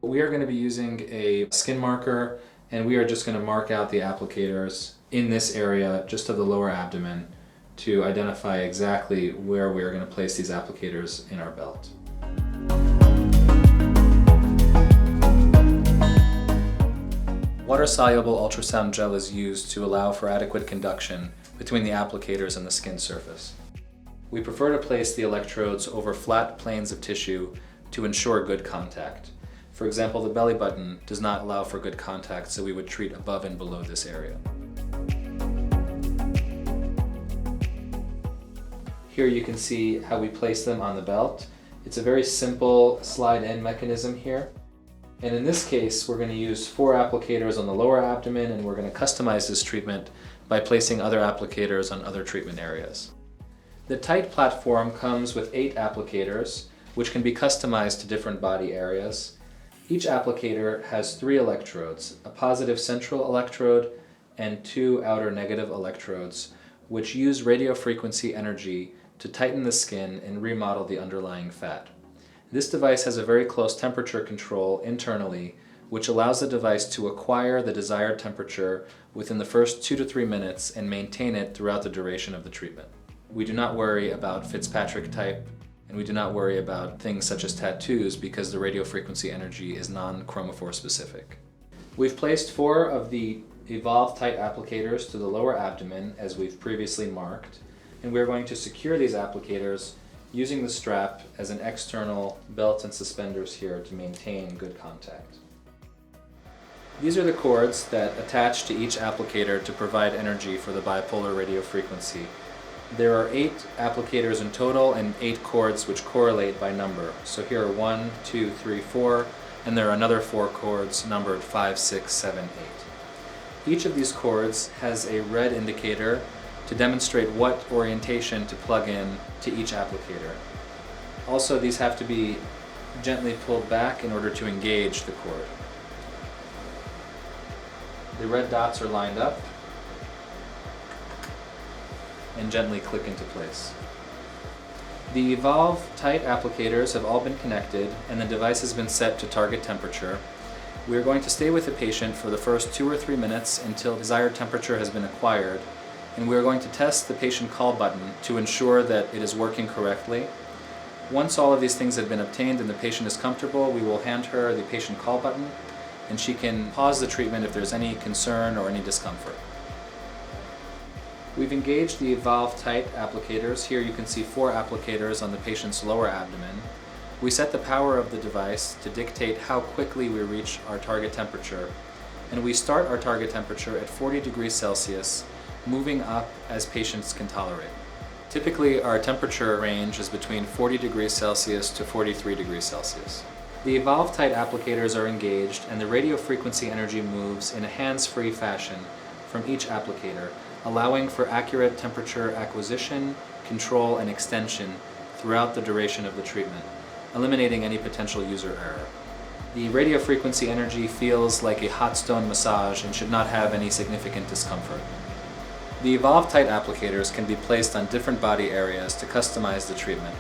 We are going to be using a skin marker, and we are just going to mark out the applicators in this area just of the lower abdomen to identify exactly where we are going to place these applicators in our belt. Water-soluble ultrasound gel is used to allow for adequate conduction between the applicators and the skin surface. We prefer to place the electrodes over flat planes of tissue to ensure good contact. For example, the belly button does not allow for good contact, so we would treat above and below this area. Here you can see how we place them on the belt. It's a very simple slide-in mechanism here. And in this case, we're going to use 4 applicators on the lower abdomen, and we're going to customize this treatment by placing other applicators on other treatment areas. The Tite platform comes with 8 applicators, which can be customized to different body areas. Each applicator has 3 electrodes, a positive central electrode and 2 outer negative electrodes, which use radiofrequency energy to tighten the skin and remodel the underlying fat. This device has a very close temperature control internally, which allows the device to acquire the desired temperature within the first 2 to 3 minutes and maintain it throughout the duration of the treatment. We do not worry about Fitzpatrick type, and we do not worry about things such as tattoos because the radiofrequency energy is non-chromophore specific. We've placed 4 of the Evolve Tite applicators to the lower abdomen as we've previously marked, and we're going to secure these applicators using the strap as an external belt and suspenders here to maintain good contact. These are the cords that attach to each applicator to provide energy for the bipolar radiofrequency. There are 8 applicators in total and 8 cords which correlate by number. So here are 1, 2, 3, 4, and there are another 4 cords numbered 5, 6, 7, 8. Each of these cords has a red indicator to demonstrate what orientation to plug in to each applicator. Also, these have to be gently pulled back in order to engage the cord. The red dots are lined up and gently click into place. The Evolve Tite applicators have all been connected and the device has been set to target temperature. We are going to stay with the patient for the first 2 or 3 minutes until desired temperature has been acquired, and we are going to test the patient call button to ensure that it is working correctly. Once all of these things have been obtained and the patient is comfortable, we will hand her the patient call button and she can pause the treatment if there's any concern or any discomfort. We've engaged the Evolve Tite applicators. Here you can see 4 applicators on the patient's lower abdomen. We set the power of the device to dictate how quickly we reach our target temperature, and we start our target temperature at 40 degrees Celsius, moving up as patients can tolerate. Typically, our temperature range is between 40 degrees Celsius to 43 degrees Celsius. The Evolve Tite applicators are engaged, and the radiofrequency energy moves in a hands-free fashion from each applicator, allowing for accurate temperature acquisition, control, and extension throughout the duration of the treatment, eliminating any potential user error. The radiofrequency energy feels like a hot stone massage and should not have any significant discomfort. The Evolve Tite applicators can be placed on different body areas to customize the treatment.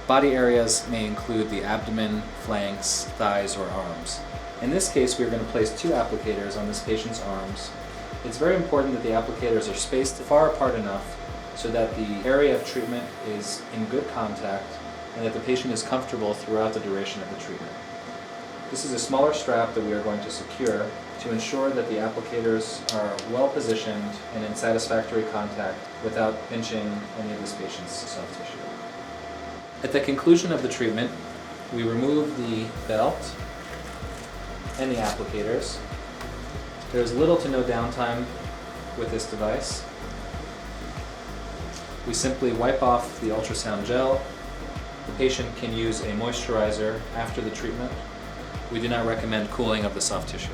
Body areas may include the abdomen, flanks, thighs, or arms. In this case, we are going to place 2 applicators on this patient's arms. It's very important that the applicators are spaced far apart enough so that the area of treatment is in good contact and that the patient is comfortable throughout the duration of the treatment. This is a smaller strap that we are going to secure to ensure that the applicators are well positioned and in satisfactory contact without pinching any of this patient's soft tissue. At the conclusion of the treatment, we remove the belt and the applicators. There's little to no downtime with this device. We simply wipe off the ultrasound gel. The patient can use a moisturizer after the treatment. We do not recommend cooling of the soft tissue.